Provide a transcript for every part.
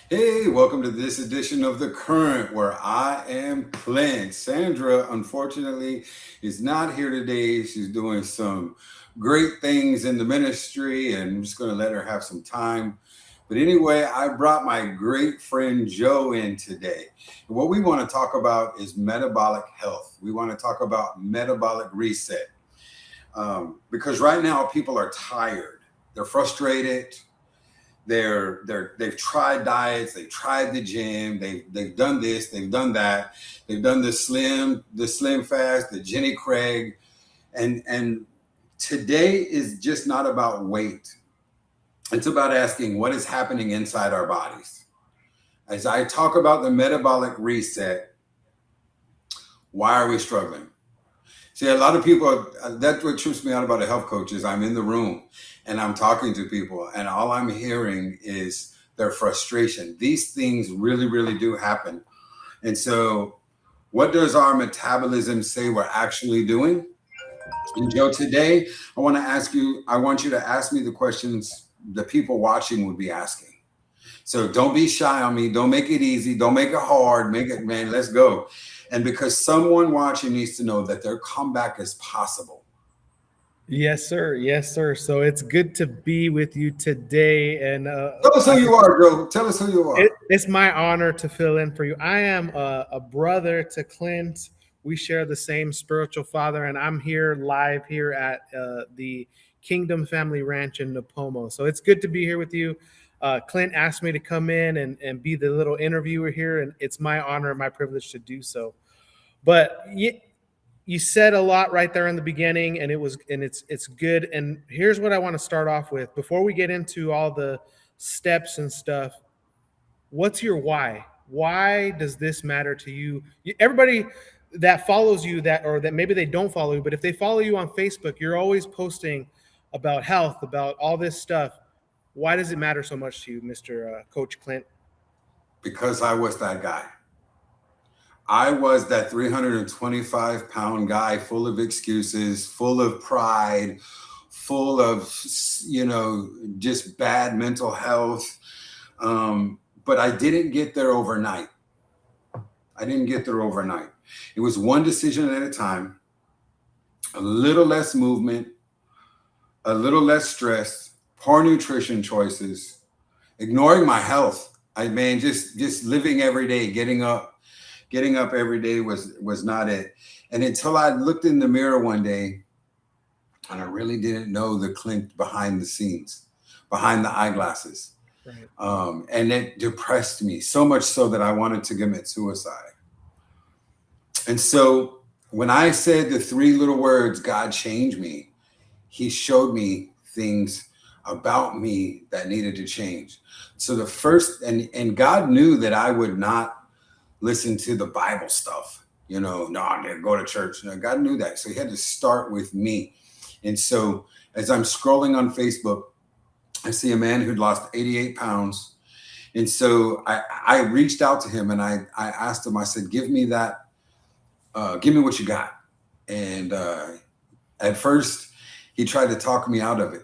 Hey, welcome to this edition of The Current, where I am Clint. Sandra, unfortunately, is not here today. She's doing some great things in the ministry, and I'm just going to let her have some time. But anyway, I brought my great friend Joe in today. And what we want to talk about is metabolic health. We want to talk about metabolic reset. Because right now, people are tired, they're frustrated, they've tried diets, they've tried the gym, they've done this, they've done that, they've done the slim fast, the Jenny Craig, and today is just not about weight. It's about asking what is happening inside our bodies. As I talk about the metabolic reset, why are we struggling? See, a lot of people, that's what trips me out about a health coach is I'm in the room and I'm talking to people and all I'm hearing is their frustration. These things really, really do happen. And so what does our metabolism say we're actually doing? And Joe, today I want you to ask me the questions the people watching would be asking. So don't be shy on me. Don't make it easy. Don't make it hard. Make it, man, let's go. And because someone watching needs to know that their comeback is possible. Yes, sir. Yes, sir. So it's good to be with you today. And Tell us who you are, Joe. Tell us who you are. it's my honor to fill in for you. I am a brother to Clint. We share the same spiritual father, and I'm here live here at the Kingdom Family Ranch in Napomo. So it's good to be here with you. Clint asked me to come in and be the little interviewer here, and it's my honor and my privilege to do so. But you said a lot right there in the beginning, and it's good. And here's what I want to start off with before we get into all the steps and stuff. What's your why? Why does this matter to you? Everybody that follows you, that maybe they don't follow you, but if they follow you on Facebook, you're always posting about health, about all this stuff. Why does it matter so much to you, Mr. Coach Clint? Because I was that guy. I was that 325-pound guy full of excuses, full of pride, full of, just bad mental health. But I didn't get there overnight. It was one decision at a time, a little less movement, a little less stress, poor nutrition choices, ignoring my health. Just living every day, getting up every day was not it. And until I looked in the mirror one day and I really didn't know the Clint behind the scenes, behind the eyeglasses. Right. And it depressed me so much so that I wanted to commit suicide. And so when I said the three little words, God changed me, he showed me things about me that needed to change. So the first, and God knew that I would not listen to the Bible stuff, no, I'm gonna go to church. No, God knew that. So he had to start with me. And so as I'm scrolling on Facebook, I see a man who'd lost 88 pounds. And so I reached out to him and I asked him, I said, give me what you got. And at first he tried to talk me out of it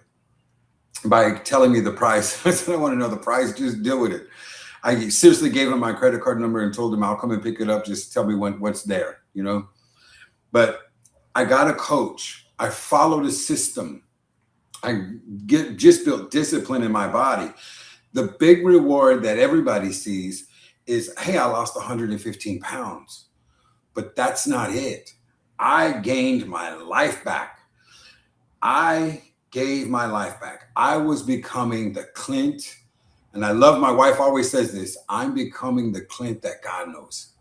by telling me the price. I said, I want to know the price, just deal with it. I seriously gave him my credit card number and told him I'll come and pick it up. Just tell me what's there, But I got a coach. I followed a system. I just built discipline in my body. The big reward that everybody sees is, hey, I lost 115 pounds. But that's not it. I gained my life back. I gave my life back. I was becoming the Clint. And I love, my wife always says this, I'm becoming the Clint that God knows.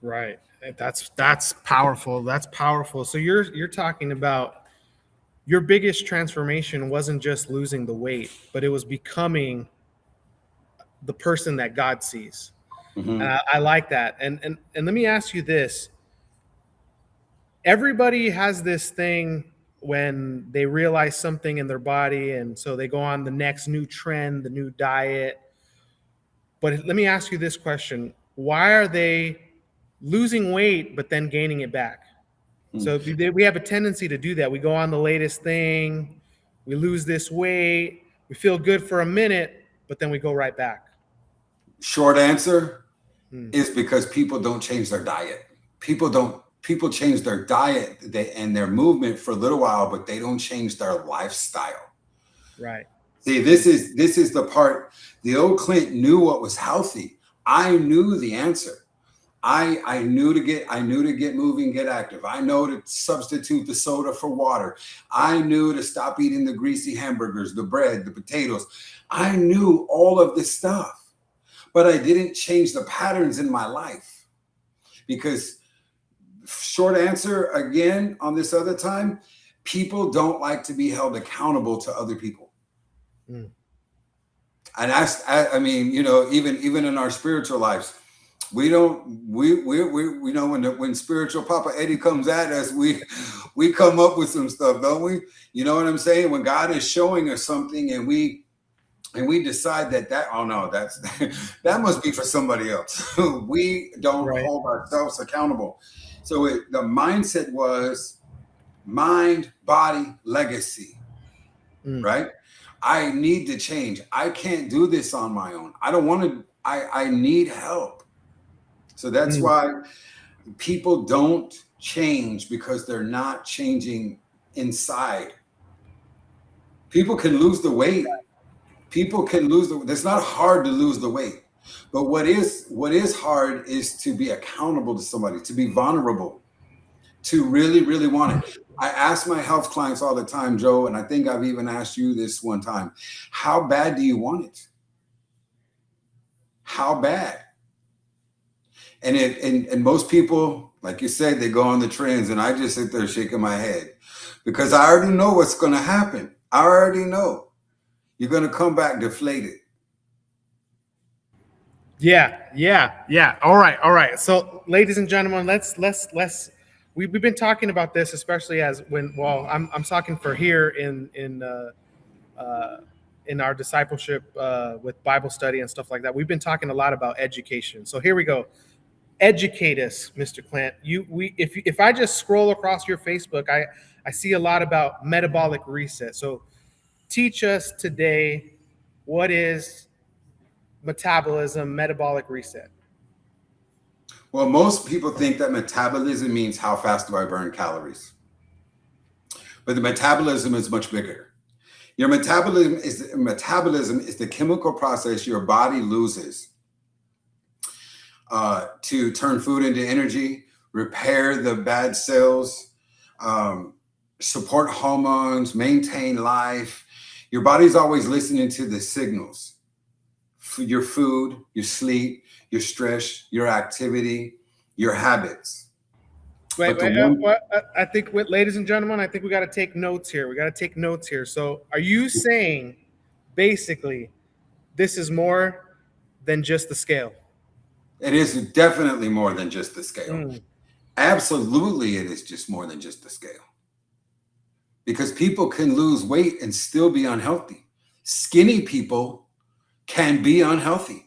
Right. That's powerful. That's powerful. So you're talking about your biggest transformation wasn't just losing the weight, but it was becoming the person that God sees. Mm-hmm. And I like that. And let me ask you this. Everybody has this thing when they realize something in their body, and so they go on the next new trend, the new diet. But let me ask you this question. Why are they losing weight but then gaining it back? So we have a tendency to do that. We go on the latest thing, we lose this weight, we We feel good for a minute, but then we go right back. Short answer is because people don't change their diet. People change their diet and their movement for a little while, but they don't change their lifestyle. Right. See, this is the part. The old Clint knew what was healthy. I knew the answer. I knew to get moving, get active. I know to substitute the soda for water. I knew to stop eating the greasy hamburgers, the bread, the potatoes. I knew all of this stuff, but I didn't change the patterns in my life. Because short answer again on this other time, people don't like to be held accountable to other people. And I mean, you know, even in our spiritual lives, we don't we know when spiritual Papa Eddie comes at us, we come up with some stuff, don't we? You know what I'm saying? When God is showing us something and we decide that oh no, that must be for somebody else. We don't hold ourselves accountable. So the mindset was mind, body, legacy, right? I need to change. I can't do this on my own. I don't want to. I need help. So that's why people don't change, because they're not changing inside. People can lose the weight. It's not hard to lose the weight. But what is hard is to be accountable to somebody, to be vulnerable, to really, really want it. I ask my health clients all the time, Joe, and I think I've even asked you this one time. How bad do you want it? How bad? And most people, like you said, they go on the trends, and I just sit there shaking my head because I already know what's going to happen. I already know you're going to come back deflated. Yeah. All right. So, ladies and gentlemen, let's we've been talking about this, especially I'm talking for here in our discipleship with Bible study and stuff like that. We've been talking a lot about education. So here we go. Educate us, Mr. Clint. If I just scroll across your Facebook, I see a lot about metabolic reset. So teach us today, what is metabolism, metabolic reset? Well, most people think that metabolism means how fast do I burn calories. But the metabolism is much bigger. Your metabolism is the chemical process your body loses to turn food into energy, repair the bad cells, support hormones, maintain life. Your body's always listening to the signals. Your food, your sleep, your stress, your activity, your habits. Wait, I think, ladies and gentlemen, I think we got to take notes here. So are you saying basically this is more than just the scale? It is definitely more than just the scale. Absolutely, it is just more than just the scale. Because people can lose weight and still be unhealthy. Skinny people can be unhealthy.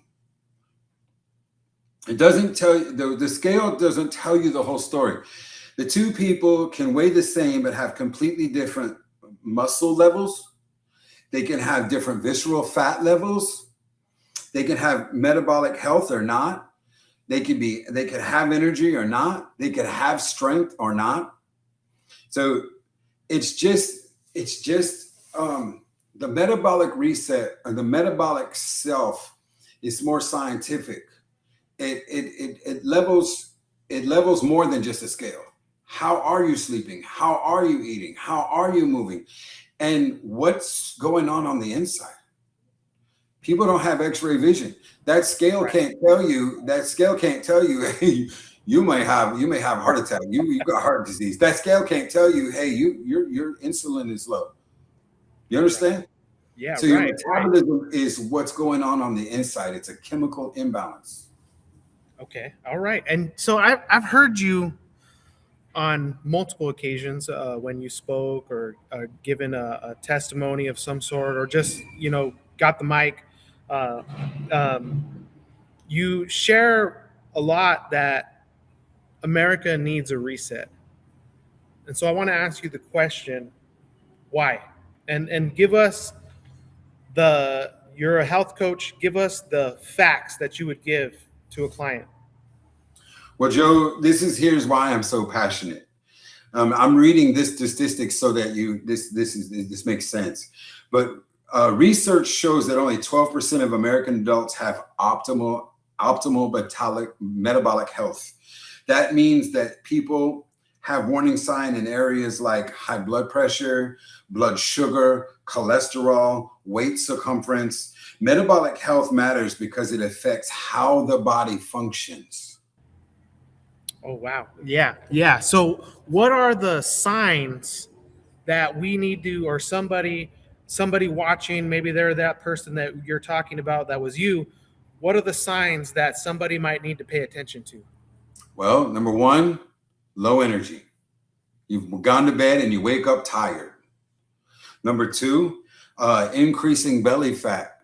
It doesn't tell you, the scale doesn't tell you the whole story. The two people can weigh the same but have completely different muscle levels. They can have different visceral fat levels. They can have metabolic health or not. They could have energy or not. They could have strength or not. So it's just the metabolic reset, or the metabolic self, is more scientific. It levels more than just a scale. How are you sleeping? How are you eating? How are you moving? And what's going on the inside? People don't have X-ray vision. That scale can't tell you. Hey, you may have heart attack. You got heart disease. That scale can't tell you, hey, your insulin is low. You understand? Yeah. So your metabolism is what's going on the inside. It's a chemical imbalance. Okay. All right. And so I've heard you on multiple occasions when you spoke or given a testimony of some sort, or just, got the mic. You share a lot that America needs a reset. And so I want to ask you the question, why? And give us You're a health coach. Give us the facts that you would give to a client. Well, Joe, here's why I'm so passionate. I'm reading this statistics so that this makes sense. But research shows that only 12% of American adults have optimal metabolic health. That means that people have warning sign in areas like high blood pressure, blood sugar, cholesterol, waist circumference. Metabolic health matters because it affects how the body functions. Oh, wow. Yeah. So what are the signs that we need to, or somebody watching, maybe they're that person that you're talking about, that was you. What are the signs that somebody might need to pay attention to? Well, number one, low energy. You've gone to bed and you wake up tired. Number two, increasing belly fat.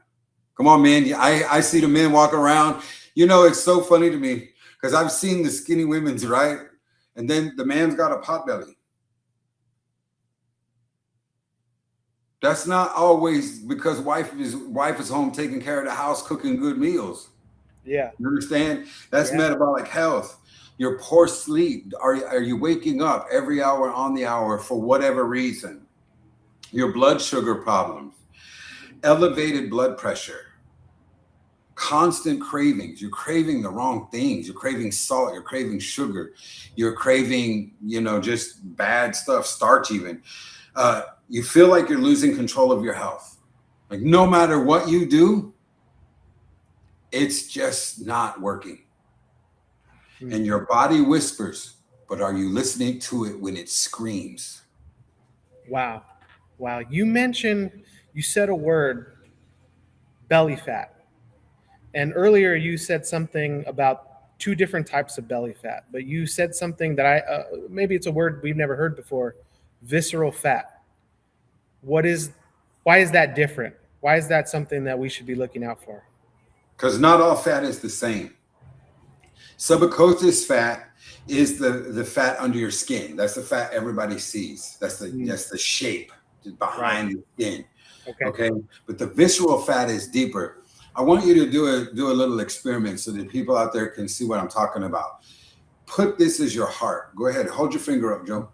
Come on, man. I see the men walk around. It's so funny to me because I've seen the skinny women's, right? And then the man's got a pot belly. That's not always because wife is home taking care of the house, cooking good meals. Yeah. You understand? That's metabolic health. Your poor sleep. Are you waking up every hour on the hour for whatever reason? Your blood sugar problems, elevated blood pressure, constant cravings. You're craving the wrong things. You're craving salt. You're craving sugar. You're craving, just bad stuff, starch even. You feel like you're losing control of your health. Like no matter what you do, it's just not working. And your body whispers, but are you listening to it when it screams? Wow. You said a word, belly fat. And earlier you said something about two different types of belly fat, but you said something that maybe it's a word we've never heard before, visceral fat. Why is that different? Why is that something that we should be looking out for? Because not all fat is the same. Subcutaneous fat is the fat under your skin. That's the fat everybody sees. That's the shape behind the skin. Okay. But the visceral fat is deeper. I want you to do a little experiment so that people out there can see what I'm talking about. Put this as your heart. Go ahead. Hold your finger up, Joe.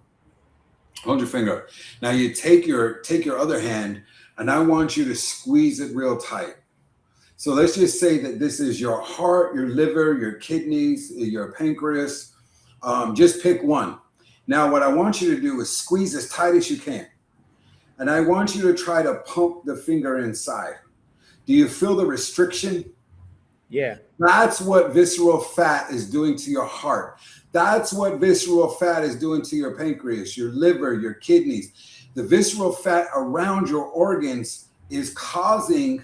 Hold your finger up. Now you take your other hand and I want you to squeeze it real tight. So let's just say that this is your heart, your liver, your kidneys, your pancreas. Just pick one. Now, what I want you to do is squeeze as tight as you can. And I want you to try to pump the finger inside. Do you feel the restriction? Yeah. That's what visceral fat is doing to your heart. That's what visceral fat is doing to your pancreas, your liver, your kidneys. The visceral fat around your organs is causing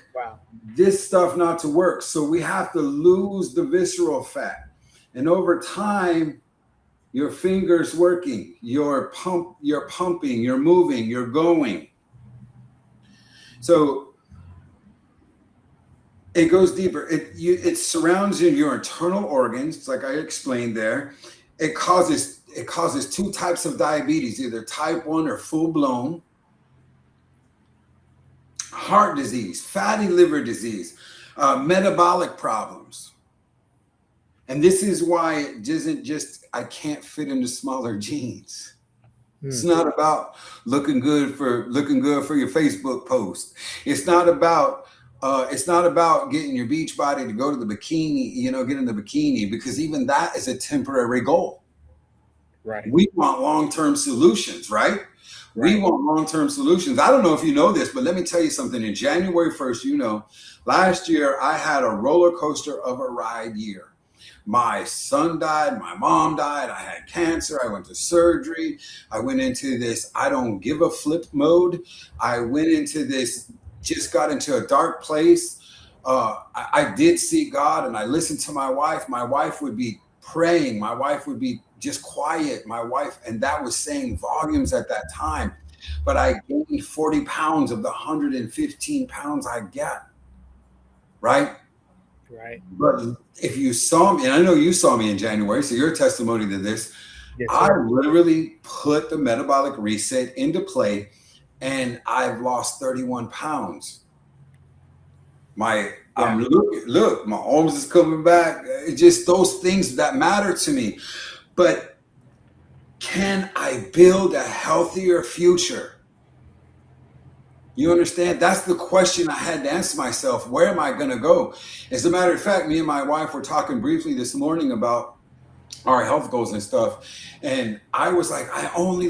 this stuff not to work. So we have to lose the visceral fat. And over time, your fingers working, you're pumping, you're moving, you're going. So it goes deeper. It surrounds your internal organs, like I explained there. It causes two types of diabetes, either type 1 or full blown. Heart disease, fatty liver disease, metabolic problems. And this is why it isn't just, I can't fit into smaller jeans. It's not about looking good for your Facebook post. It's not about getting your beach body to go to the bikini, get in the bikini, because even that is a temporary goal. Right. We want long-term solutions, right? We want long-term solutions. I don't know if you know this, but let me tell you something. In January 1st, last year I had a roller coaster of a ride year. My son died. My mom died. I had cancer. I went to surgery. I went into this I don't give a flip mode. I went into this, just got into a dark place. I did seek God and I listened to my wife. My wife would be praying. My wife would be just quiet. And that was saying volumes at that time. But I gained 40 pounds of the 115 pounds I got. Right. But if you saw me, and I know you saw me in January, so you're a testimony to this. Yes, I literally put the metabolic reset into play and I've lost 31 pounds. I'm look, my arms is coming back. It's just those things that matter to me. But can I build a healthier future? You understand? That's the question I had to answer myself. Where am I going to go? As a matter of fact, me and my wife were talking briefly this morning about our health goals and stuff. And I was like, I only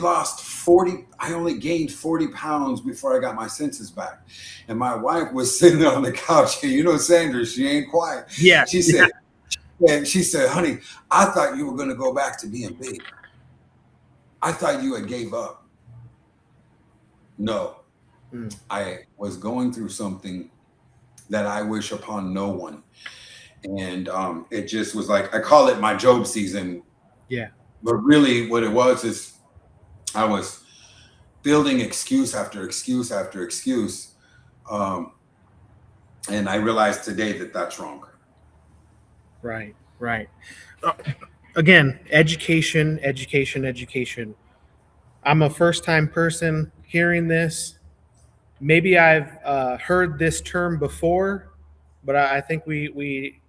gained 40 pounds before I got my senses back. And my wife was sitting on the couch. You know, Sandra, she ain't quiet. Yeah. She said, honey, I thought you were going to go back to being big. I thought you had gave up. No, I was going through something that I wish upon no one. And it just was like, I call it my Job season. Yeah. But really what it was is I was building excuse after excuse after excuse. And I realized today that that's wrong. Right. Again, education. I'm a first-time person hearing this. Maybe I've heard this term before, but I think we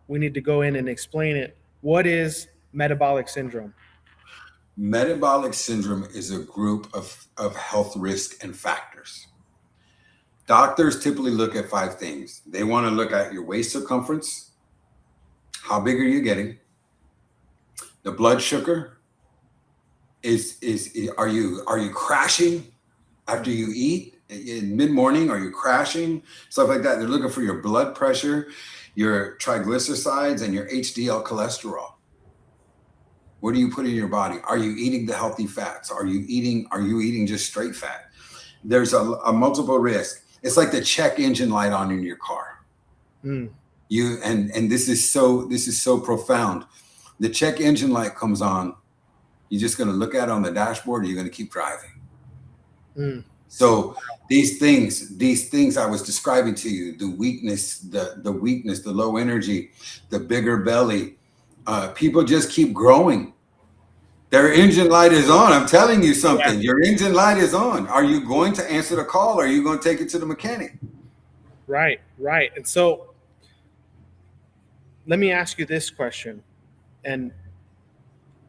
need to go in and explain it. What is metabolic syndrome? Metabolic syndrome is a group of health risk and factors. Doctors typically look at 5 things. They want to look at your waist circumference. How big are you getting? The blood sugar are you crashing after you eat in mid-morning? Are you crashing? Stuff like that. They're looking for your blood pressure, your triglycerides, and your HDL cholesterol. What do you put in your body? Are you eating the healthy fats? Are you eating just straight fat? There's a multiple risk. It's like the check engine light on in your car. And this is so profound. The check engine light comes on. You're just going to look at it on the dashboard, or you're going to keep driving. So these things I was describing to you, the weakness, the low energy, the bigger belly, people just keep growing. Their engine light is on. I'm telling you something. Your engine light is on. Are you going to answer the call, or are you going to take it to the mechanic? Right. And so let me ask you this question. And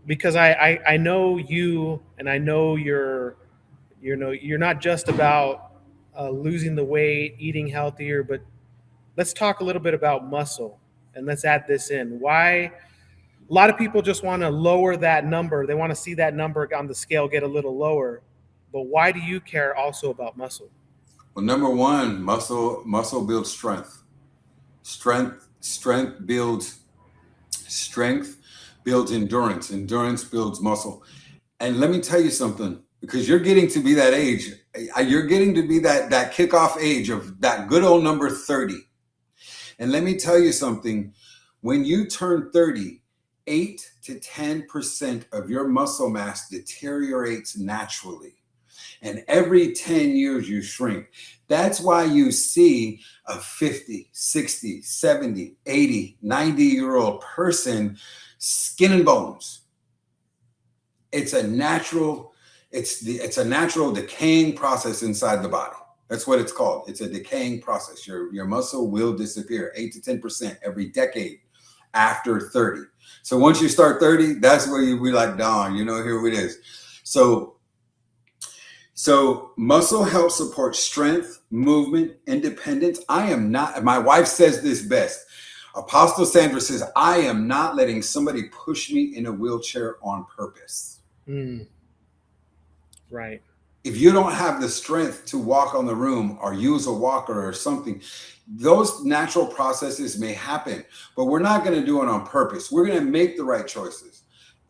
because I know you, and I know you're not just about losing the weight, eating healthier, but let's talk a little bit about muscle, and let's add this in. Why a lot of people just want to lower that number. They want to see that number on the scale get a little lower. But why do you care also about muscle? Well, number one, muscle builds strength. Strength builds endurance. Endurance builds muscle. And let me tell you something, because you're getting to be that age. You're getting to be that kickoff age of that good old number 30. And let me tell you something. When you turn 30, 8 to 10% of your muscle mass deteriorates naturally. And every 10 years you shrink. That's why you see a 50, 60, 70, 80, 90-year-old person, skin and bones. It's a natural decaying process inside the body. That's what it's called. It's a decaying process. Your muscle will disappear 8 to 10% every decade after 30. So once you start 30, that's where you be like, darn, here it is. So muscle helps support strength, movement, independence. My wife says this best. Apostle Sandra says, I am not letting somebody push me in a wheelchair on purpose. Right. If you don't have the strength to walk on the room or use a walker or something, those natural processes may happen, but we're not going to do it on purpose. We're going to make the right choices.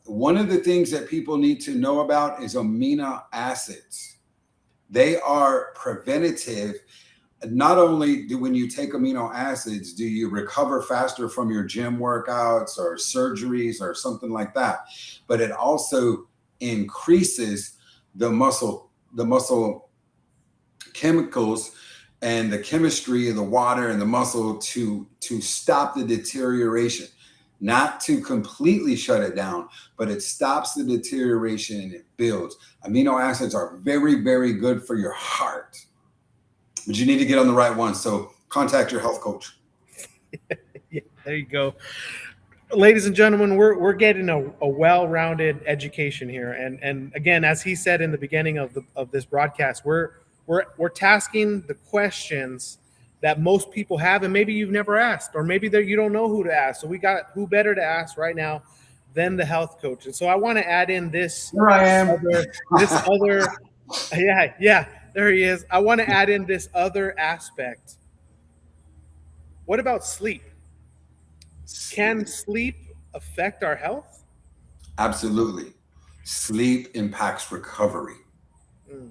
One of the things that people need to know about is amino acids. They are preventative. Not only when you take amino acids, do you recover faster from your gym workouts or surgeries or something like that, but it also increases the muscle chemicals and the chemistry of the water and the muscle to stop the deterioration, not to completely shut it down, but it stops the deterioration and it builds. Amino acids are very, very good for your heart. but you need to get on the right one. So contact your health coach. Yeah, there you go. Ladies and gentlemen, we're getting a well-rounded education here, and again, as he said in the beginning of this broadcast, we're tasking the questions that most people have, and maybe you've never asked, or maybe you don't know who to ask. So we got who better to ask right now than the health coach. And so I want to add in Here I am. this other, yeah, there he is. I want to add in this other aspect. What about sleep? Can sleep affect our health? Absolutely. Sleep impacts recovery. Mm.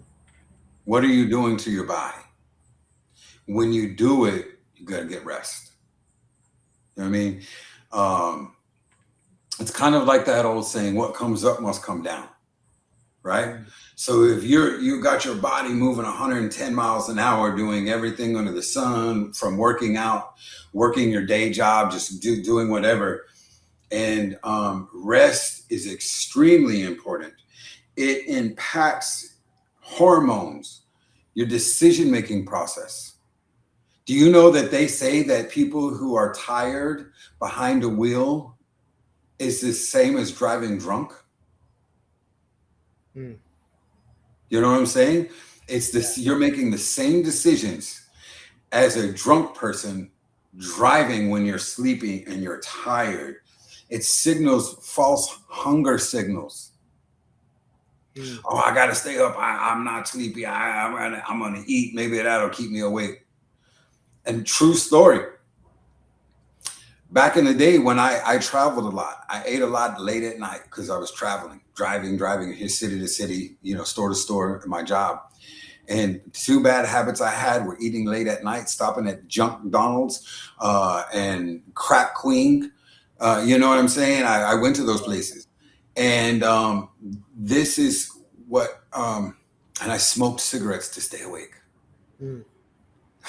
What are you doing to your body? When you do it, you got to get rest. You know what I mean? It's kind of like that old saying, what comes up must come down, right? So if you got your body moving 110 miles an hour, doing everything under the sun, from working out, working your day job, just doing whatever, and rest is extremely important. It impacts hormones, your decision-making process. Do you know that they say that people who are tired behind a wheel is the same as driving drunk? Mm. You know what I'm saying? It's this, you're making the same decisions as a drunk person driving when you're sleeping and you're tired. It signals false hunger signals. Mm. Oh, I got to stay up. I'm not sleepy. I'm going to eat. Maybe that'll keep me awake. And true story. Back in the day when I traveled a lot, I ate a lot late at night because I was traveling, driving here city to city, store to store at my job. And two bad habits I had were eating late at night, stopping at Junk Donald's and Crack Queen. You know what I'm saying? I went to those places. And this is what, and I smoked cigarettes to stay awake. Mm.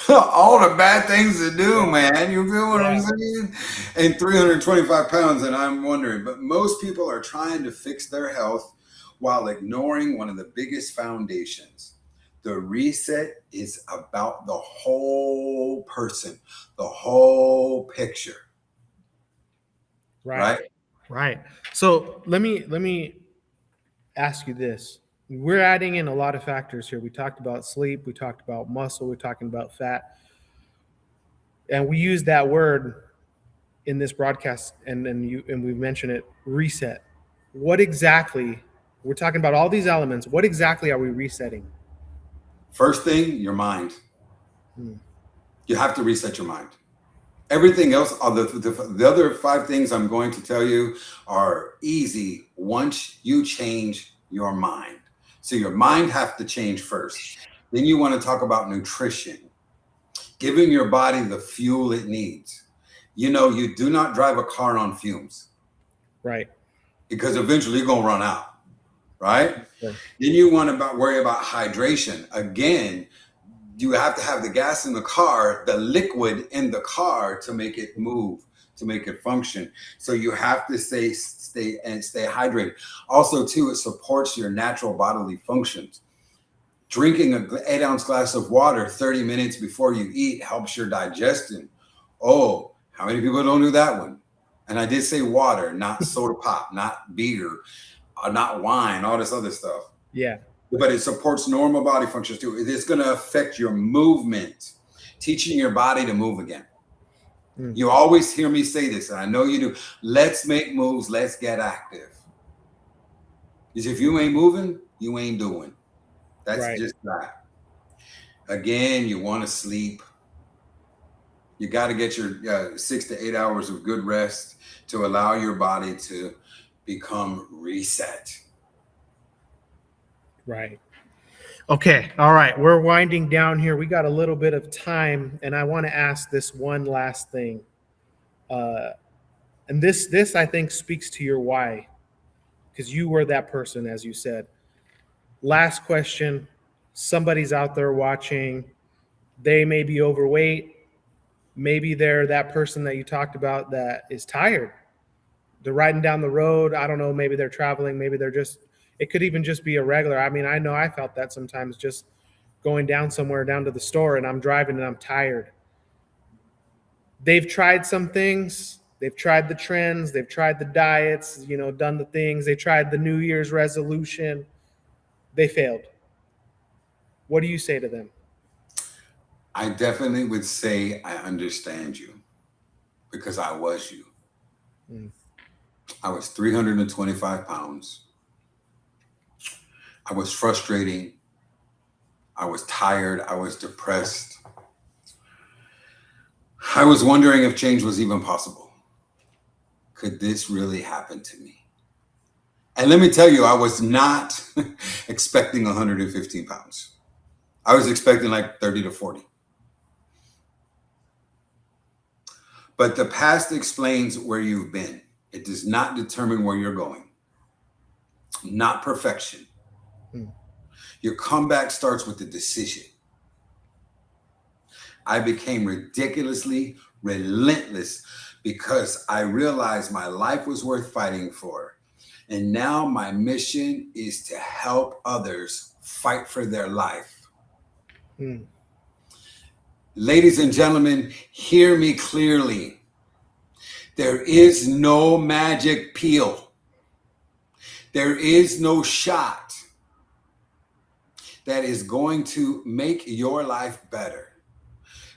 All the bad things to do, man. You feel what I'm saying? And 325 pounds, and I'm wondering, but most people are trying to fix their health while ignoring one of the biggest foundations. The reset is about the whole person, the whole picture. Right? Right. So let me ask you this. We're adding in a lot of factors here. We talked about sleep, we talked about muscle, we're talking about fat. And we use that word in this broadcast, and we mentioned it, reset. What exactly, we're talking about all these elements, what exactly are we resetting? First thing, your mind. Hmm. You have to reset your mind. Everything else, the other 5 things I'm going to tell you are easy once you change your mind. So your mind has to change first. Then you want to talk about nutrition, giving your body the fuel it needs. You do not drive a car on fumes. Right. Because eventually you're going to run out, right? Sure. Then you want to worry about hydration. Again, you have to have the gas in the car, the liquid in the car to make it move, to make it function. So you have to stay hydrated. Also, too, it supports your natural bodily functions. Drinking an 8-ounce glass of water 30 minutes before you eat helps your digestion. Oh, how many people don't do that one? And I did say water, not soda pop, not beer, not wine, all this other stuff. Yeah. But it supports normal body functions too. It's going to affect your movement, teaching your body to move again. Mm. You always hear me say this, and I know you do. Let's make moves. Let's get active. Because if you ain't moving, you ain't doing. That's just that. Again, you want to sleep. You got to get your 6 to 8 hours of good rest to allow your body to become reset. Right. Okay. All right. We're winding down here. We got a little bit of time, and I want to ask this one last thing. And this I think speaks to your why, because you were that person, as you said. Last question. Somebody's out there watching. They may be overweight. Maybe they're that person that you talked about that is tired. They're riding down the road. I don't know. Maybe they're traveling. Maybe they're just, it could even just be a regular. I mean, I know I felt that sometimes, just going down somewhere, down to the store, and I'm driving and I'm tired. They've tried some things. They've tried the trends. They've tried the diets, done the things. They tried the New Year's resolution. They failed. What do you say to them? I definitely would say I understand you, because I was you. I was 325 pounds. I was frustrating. I was tired. I was depressed. I was wondering if change was even possible. Could this really happen to me? And let me tell you, I was not expecting 115 pounds. I was expecting like 30 to 40. But the past explains where you've been. It does not determine where you're going. Not perfection. Your comeback starts with the decision. I became ridiculously relentless because I realized my life was worth fighting for. And now my mission is to help others fight for their life. Ladies and gentlemen, hear me clearly. There is no magic pill. There is no shot that is going to make your life better.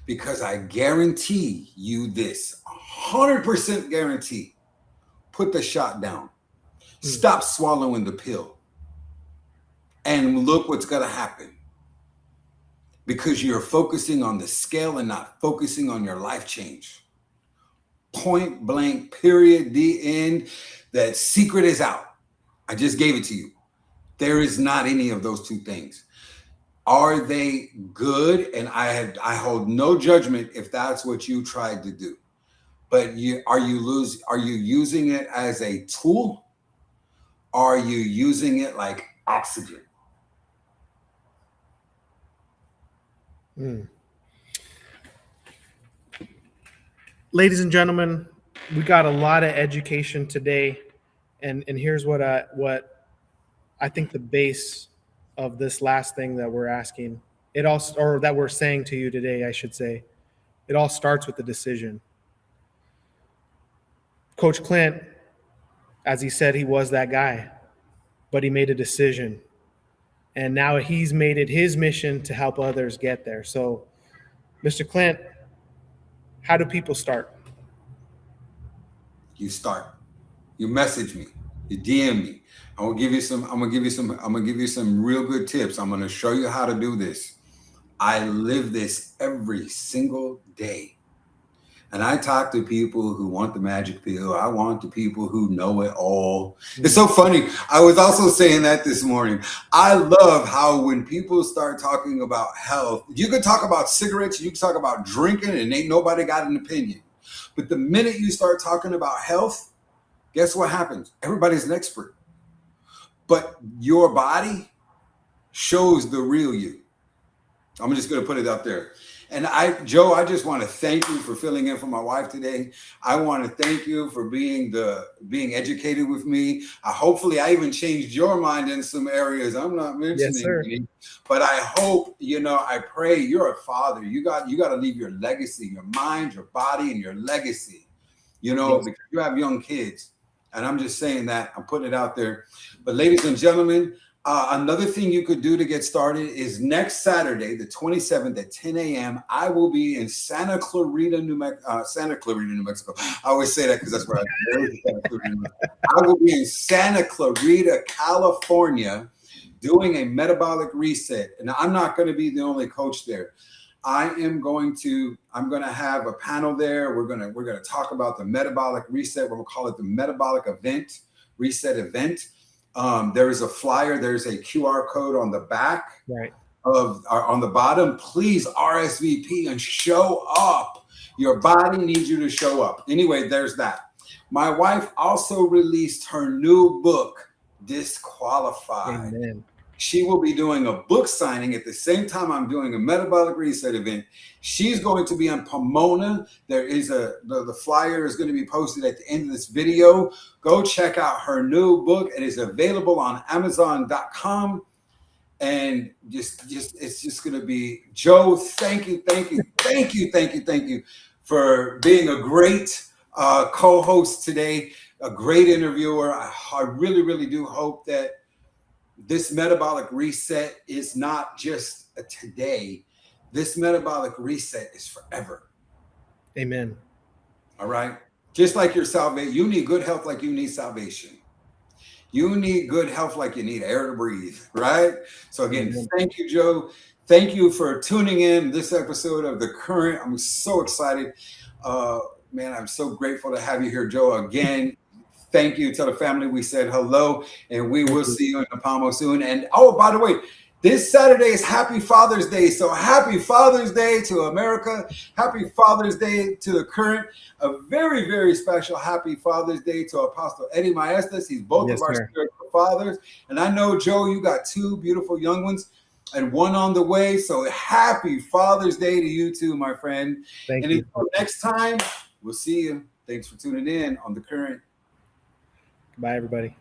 Because I guarantee you this, 100% guarantee, put the shot down. Stop swallowing the pill. And look what's going to happen. Because you're focusing on the scale and not focusing on your life change. Point blank, period, the end. That secret is out. I just gave it to you. There is not any of those two things. Are they good? And I hold no judgment if that's what you tried to do. But are you using it as a tool? Or are you using it like oxygen? Ladies and gentlemen, we got a lot of education today, and here's what I think the base of this last thing that we're asking, or that we're saying to you today, I should say, it all starts with the decision. Coach Clint, as he said, he was that guy, but he made a decision, and now he's made it his mission to help others get there. So, Mr. Clint, how do people start? You start. You message me. You DM me. I'm gonna give you some real good tips. I'm gonna show you how to do this. I live this every single day. And I talk to people who want the magic pill. I want the people who know it all. It's so funny. I was also saying that this morning. I love how when people start talking about health, you can talk about cigarettes, you can talk about drinking, and ain't nobody got an opinion. But the minute you start talking about health, guess what happens? Everybody's an expert. But your body shows the real you. I'm just going to put it out there. And Joe, I just want to thank you for filling in for my wife today. I want to thank you for being educated with me. Hopefully I even changed your mind in some areas I'm not mentioning. Yes, sir. But I hope, I pray, you're a father. You got to leave your legacy, your mind, your body, and your legacy, Yes. Because you have young kids. And I'm just saying that, I'm putting it out there. But ladies and gentlemen, another thing you could do to get started is next Saturday, the 27th at 10 a.m., I will be in Santa Clarita, New Mexico. I always say that because that's where I live. I will be in Santa Clarita, California, doing a metabolic reset. And I'm not going to be the only coach there. I'm going to have a panel there. We're going to talk about the metabolic reset. We're going to call it the metabolic reset event. There is a flyer. There's a QR code on the back, right, on the bottom. Please RSVP and show up. Your body needs you to show up. Anyway, there's that. My wife also released her new book, Disqualified. Amen. She will be doing a book signing at the same time I'm doing a metabolic reset event. She's going to be in Pomona. There is the flyer is going to be posted at the end of this video. Go check out her new book. It is available on Amazon.com. And it's just going to be, Joe, thank you for being a great co-host today, a great interviewer. I really do hope that this metabolic reset is not just a today. This metabolic reset is forever. Amen. All right. Just like your salvation, you need good health like you need salvation. You need good health like you need air to breathe, right? So again, thank you, Joe. Thank you for tuning in this episode of The Current. I'm so excited. Man, I'm so grateful to have you here, Joe, again. Thank you to the family. We said hello, and we will see you in Napalmo soon. And oh, by the way, this Saturday is Happy Father's Day. So happy Father's Day to America. Happy Father's Day to The Current. A very special happy Father's Day to Apostle Eddie Maestas. He's both of our spiritual fathers. And I know, Joe, you got two beautiful young ones and one on the way. So happy Father's Day to you too, my friend. Thank you. Until next time, we'll see you. Thanks for tuning in on The Current. Bye, everybody.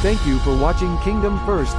Thank you for watching Kingdom First